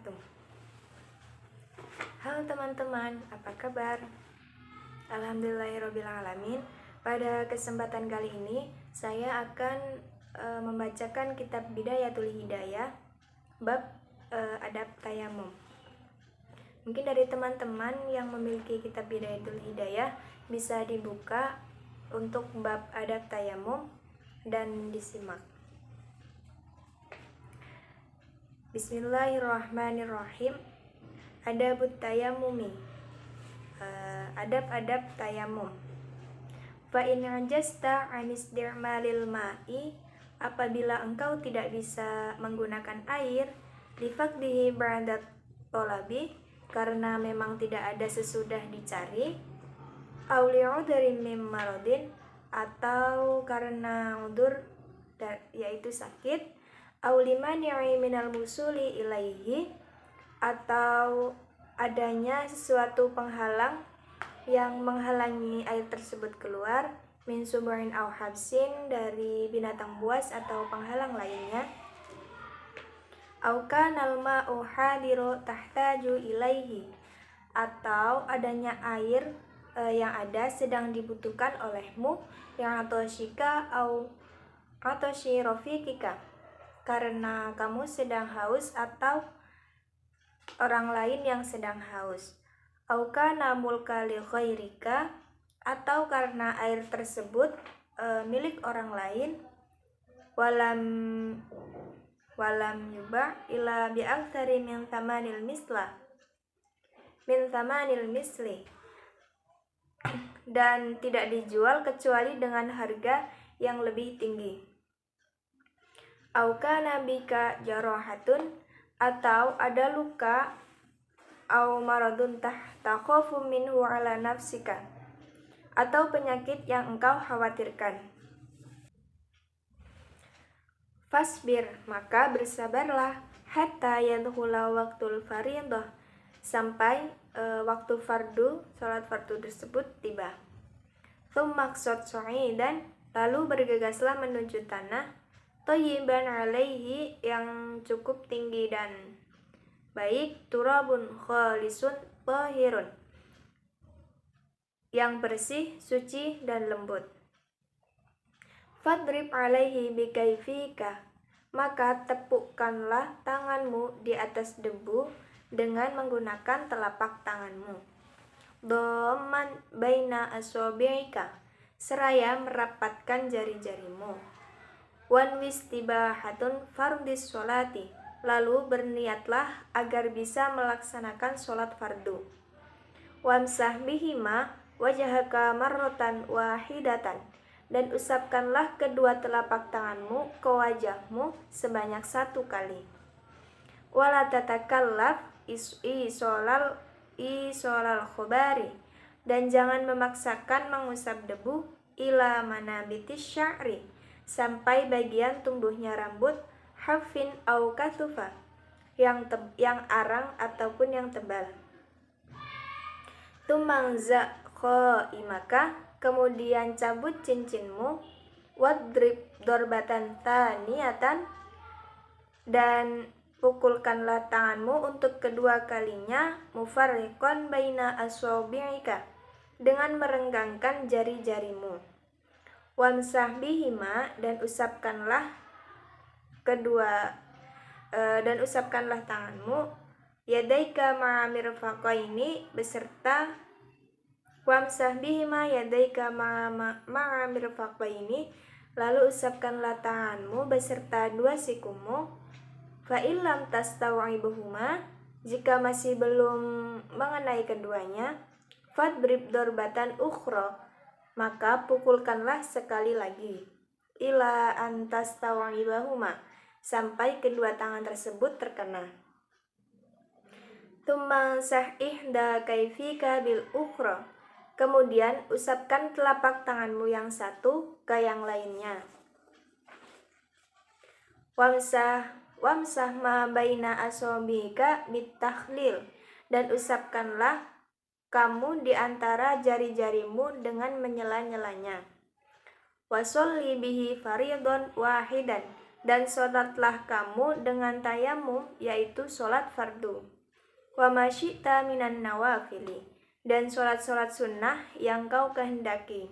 wabarakatuh. Halo teman-teman, apa kabar? Alhamdulillahirrabbilalamin. Pada kesempatan kali ini saya akan membacakan kitab Bidayatul Hidayah bab adab tayamum. Mungkin dari teman-teman yang memiliki kitab Bidayatul Hidayah bisa dibuka untuk bab adab tayamum dan disimak. Bismillahirrahmanirrahim. Adabut tayamumi. Adab-adab tayamum. Fa in ajasta anis dirmalil ma'i, apabila engkau tidak bisa menggunakan air, lifaqdihi ba'dat tolabi, karena memang tidak ada sesudah dicari, au li'udhrin mim maradin, atau karena udur yaitu sakit, au limani'i minal musuli ilaihi, atau adanya sesuatu penghalang yang menghalangi air tersebut keluar, min suburin au habsin, dari binatang buas atau penghalang lainnya, au kanal ma'u hadiru tahtaju ilaihi, atau adanya air yang ada sedang dibutuhkan olehmu, yang atoshika au atoshi rofikika, karena kamu sedang haus atau orang lain yang sedang haus, au kana mulka li ghairika, atau karena air tersebut milik orang lain, walam yuba ila bi aktsari min thamanil misli, dan tidak dijual kecuali dengan harga yang lebih tinggi, au kana bika jarahatun, atau ada luka, au maradun takhafu minhu ala nafsika, atau penyakit yang engkau khawatirkan. Fasbir, maka bersabarlah, hatta yadkhula waqtul fardhah, sampai waktu fardu, salat fardu tersebut tiba. Tsumma qsad sa'idan, lalu bergegaslah menuju tanah, thayyiban alaihi, yang cukup tinggi dan baik, turabun khalisun tahirun, yang bersih, suci dan lembut. Fadrib alaihi bikaifika, maka tepukkanlah tanganmu di atas debu dengan menggunakan telapak tanganmu. Dhamman baina asabi'ika, seraya merapatkan jari-jarimu. Wanwis tibahatun fardis sholati, lalu berniatlah agar bisa melaksanakan sholat fardu. Wamsah bihima wajhaka marrotan wahidatan, dan usapkanlah kedua telapak tanganmu ke wajahmu sebanyak 1 kali. Wala tatakallaf isolal khobari, dan jangan memaksakan mengusap debu, ila manabitis sya'ri, sampai bagian tumbuhnya rambut, hafin au kathufa, yang arang ataupun yang tebal. Tumangza qaimaka, kemudian cabut cincinmu, wadrib dorbatan taniyatan, dan pukulkanlah tanganmu untuk kedua kalinya, mufarriqan baina asabi'ika, dengan merenggangkan jari-jarimu. Wamsah bihima, dan usapkanlah tanganmu, yadaika ma'amir faqaini, beserta wamsah bihima yadaika ma'amir faqaini, lalu usapkanlah tanganmu beserta 2 sikumu. Fa illam tastawibuhuma, jika masih belum mengenai keduanya, fadrib dorbatan ukhra, maka pukulkanlah sekali lagi, ila antastawibahuma, sampai kedua tangan tersebut terkena. Tumansah ihda kaifika bil ukhra, kemudian usapkan telapak tanganmu yang satu ke yang lainnya. Wamsah ma baina asobika bitakhlil, dan usapkanlah kamu di antara jari-jarimu dengan menyela-nyelanya. Wasolli bihi faridon wahidan, Dan sholatlah kamu dengan tayamum, yaitu sholat fardu. Wa ma syi'ta minan nawafili, dan sholat-sholat sunnah yang kau kehendaki.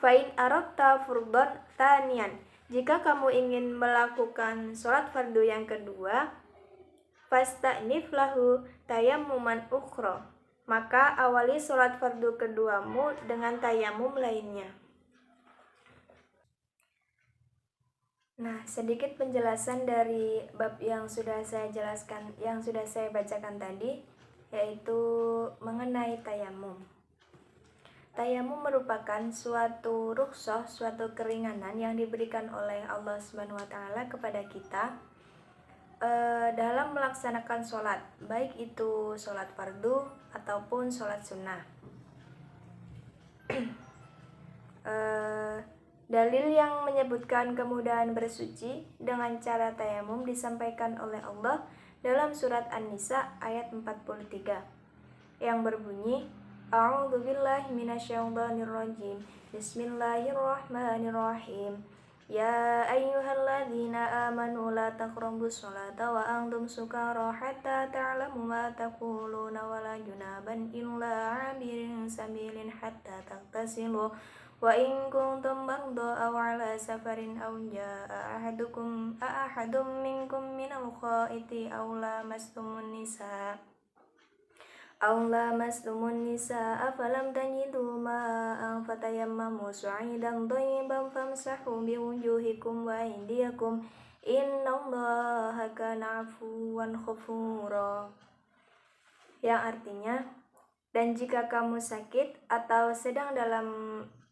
Fa'in aradta furdhan tanian, jika kamu ingin melakukan sholat fardu yang kedua, fasta'nif lahu tayammuman ukhra, maka awali sholat fardu keduamu dengan tayamum lainnya. Nah, sedikit penjelasan dari bab yang sudah saya jelaskan, yang sudah saya bacakan tadi, yaitu mengenai tayamum. Tayamum merupakan suatu rukhsah, suatu keringanan yang diberikan oleh Allah Subhanahu wa taala kepada kita dalam melaksanakan sholat, baik itu sholat fardu ataupun sholat sunnah. Dalil yang menyebutkan kemudahan bersuci dengan cara tayamum disampaikan oleh Allah dalam surat An-Nisa ayat 43 yang berbunyi, A'udzubillahi minasyaitonirrajim. Bismillahirrahmanirrahim. Ya ayyuhalladzina amanu la taqrabus sholata wa antum sukara hatta ta'lamu ma taquluna wa la junaban illa 'abirin sabilin hatta taghtasilu wa in kuntum marda aw 'ala safarin aw jaa'a ahadum minkum minal ghaiti aw lamastumun nisaa falam tajidu ma'an fatayammamu sa'idan thayyiban famsahu biwujuhikum wa aydiyakum innallaha kana 'afuwan ghafura, yang artinya, dan jika kamu sakit atau sedang dalam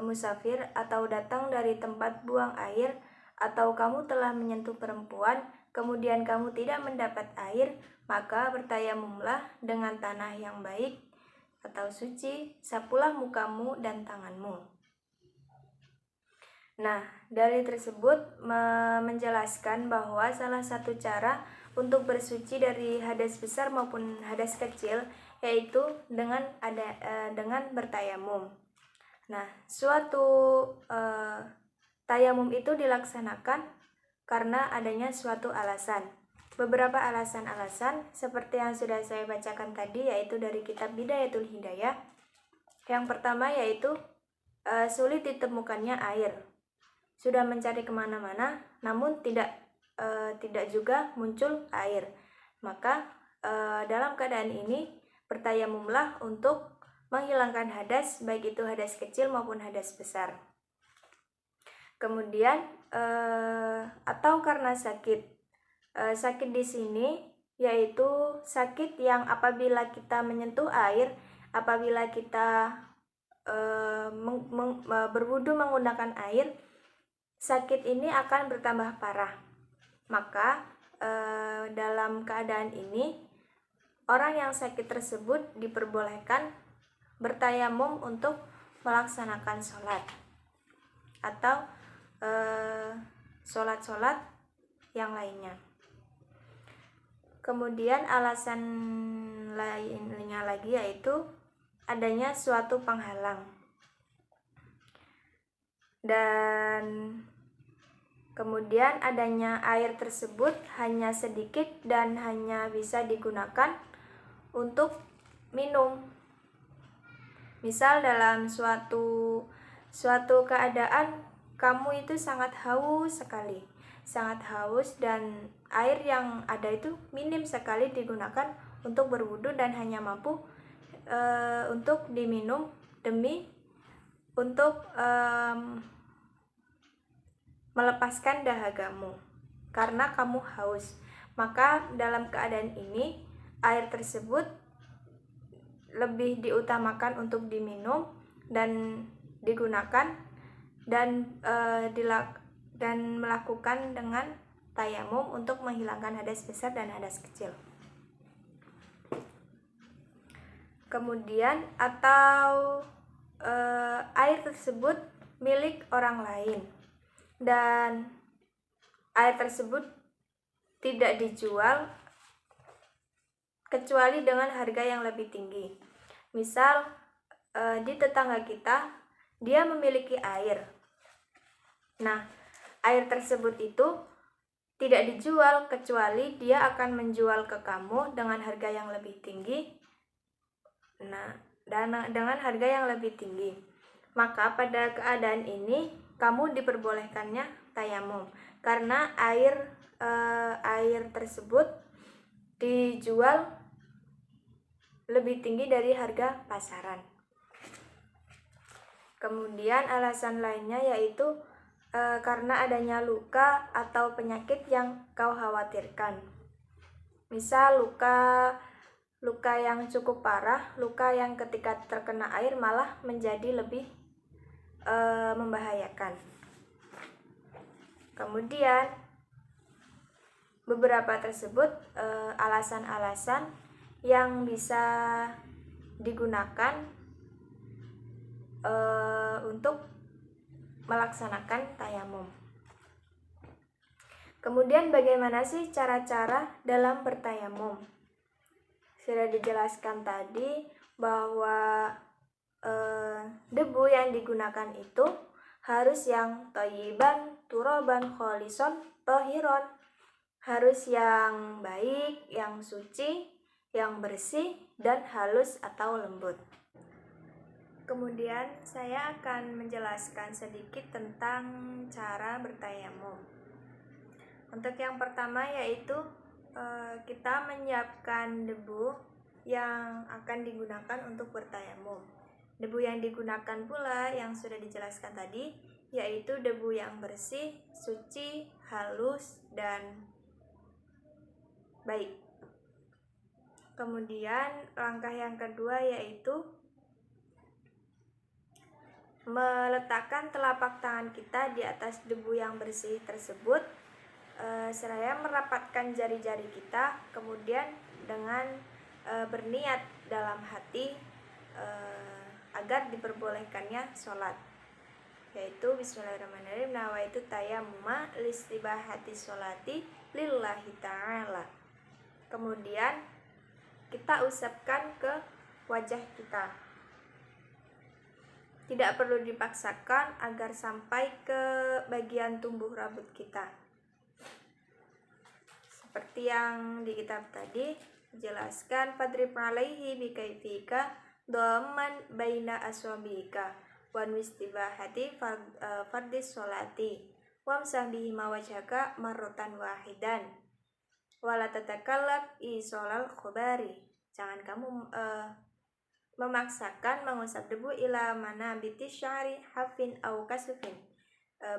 musafir atau datang dari tempat buang air, atau kamu telah menyentuh perempuan kemudian kamu tidak mendapat air, maka bertayamumlah dengan tanah yang baik atau suci, sapulah mukamu dan tanganmu. Nah, dari tersebut menjelaskan bahwa salah satu cara untuk bersuci dari hadas besar maupun hadas kecil yaitu dengan bertayamum. Nah, suatu tayamum itu dilaksanakan karena adanya suatu alasan. Beberapa alasan-alasan seperti yang sudah saya bacakan tadi, yaitu dari kitab Bidayatul Hidayah. Yang pertama yaitu sulit ditemukannya air. Sudah mencari kemana-mana, namun tidak juga muncul air. Maka dalam keadaan ini bertayamumlah untuk menghilangkan hadas, baik itu hadas kecil maupun hadas besar. Kemudian atau karena sakit. Sakit di sini yaitu sakit yang apabila kita menyentuh air, apabila kita berwudu menggunakan air, sakit ini akan bertambah parah. Maka dalam keadaan ini orang yang sakit tersebut diperbolehkan bertayamum untuk melaksanakan sholat atau sholat-sholat yang lainnya. Kemudian alasan lainnya lagi yaitu adanya suatu penghalang. Dan kemudian adanya air tersebut hanya sedikit dan hanya bisa digunakan untuk minum. Misal dalam suatu keadaan kamu itu sangat haus sekali, sangat haus, dan air yang ada itu minim sekali digunakan untuk berwudu dan hanya mampu untuk diminum demi untuk melepaskan dahagamu karena kamu haus. Maka dalam keadaan ini air tersebut lebih diutamakan untuk diminum dan digunakan dan melakukan dengan tayamum untuk menghilangkan hadas besar dan hadas kecil. Kemudian atau air tersebut milik orang lain dan air tersebut tidak dijual kecuali dengan harga yang lebih tinggi. Misal di tetangga kita dia memiliki air. Nah, air tersebut itu tidak dijual kecuali dia akan menjual ke kamu dengan harga yang lebih tinggi. Nah, dengan harga yang lebih tinggi. Maka pada keadaan ini kamu diperbolehkannya tayamum karena air tersebut dijual lebih tinggi dari harga pasaran. Kemudian alasan lainnya yaitu karena adanya luka atau penyakit yang kau khawatirkan. Misal luka yang cukup parah, luka yang ketika terkena air malah menjadi lebih membahayakan. Kemudian beberapa tersebut alasan-alasan yang bisa digunakan untuk melaksanakan tayamum. Kemudian bagaimana sih cara-cara dalam bertayamum? Sudah dijelaskan tadi bahwa debu yang digunakan itu harus yang thayyiban, turaban, kholison, tohiron. Harus yang baik, yang suci, yang bersih, dan halus atau lembut. Kemudian saya akan menjelaskan sedikit tentang cara bertayamum. Untuk yang pertama yaitu kita menyiapkan debu yang akan digunakan untuk bertayamum. Debu yang digunakan pula yang sudah dijelaskan tadi yaitu debu yang bersih, suci, halus, dan baik. Kemudian langkah yang kedua yaitu meletakkan telapak tangan kita di atas debu yang bersih tersebut, seraya merapatkan jari-jari kita, kemudian dengan berniat dalam hati agar diperbolehkannya sholat, yaitu bismillahirrahmanirrahim, nawaitu tayammuma listibahati sholati lillahi ta'ala. Kemudian kita usapkan ke wajah kita. Tidak perlu dipaksakan agar sampai ke bagian tumbuh rambut kita. Seperti yang di kitab tadi dijelaskan, fadrib alaihi bikaifika dhamman baina aswabika wan wistibahati fardis sholati wamsah bihi mawajhaka marrotan wahidan wala tatakallaf isolal khobari. Jangan kamu memaksakan mengusap debu ila mana biti syari hafin au kasufin,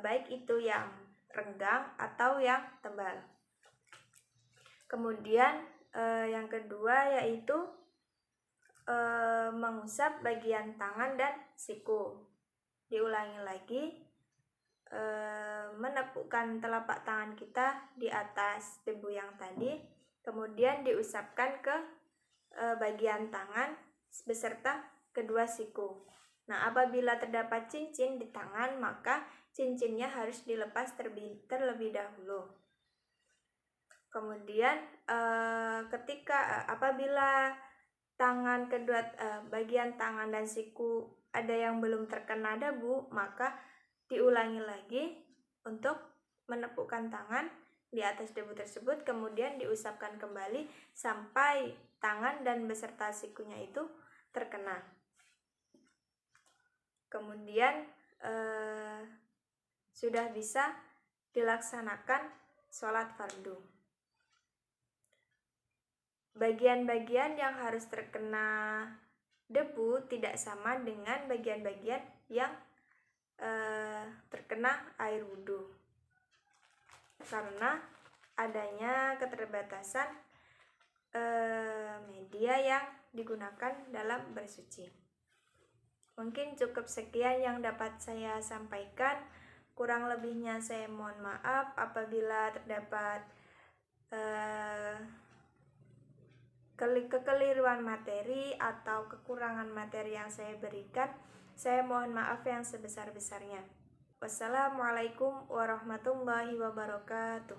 baik itu yang renggang atau yang tebal. Kemudian yang kedua yaitu mengusap bagian tangan dan siku. Diulangi lagi, menepukkan telapak tangan kita di atas debu yang tadi, kemudian diusapkan ke bagian tangan beserta kedua siku. Nah, apabila terdapat cincin di tangan, maka cincinnya harus dilepas terlebih dahulu. Kemudian apabila tangan kedua bagian tangan dan siku ada yang belum terkena debu, maka diulangi lagi untuk menepukkan tangan di atas debu tersebut, kemudian diusapkan kembali sampai tangan dan beserta sikunya itu terkena. Kemudian sudah bisa dilaksanakan sholat fardu. Bagian-bagian yang harus terkena debu tidak sama dengan bagian-bagian yang terkena air wudhu, karena adanya keterbatasan media yang digunakan dalam bersuci. Mungkin cukup sekian yang dapat saya sampaikan. Kurang lebihnya saya mohon maaf apabila terdapat kekeliruan materi atau kekurangan materi yang saya berikan. Saya mohon maaf yang sebesar-besarnya. Wassalamualaikum warahmatullahi wabarakatuh.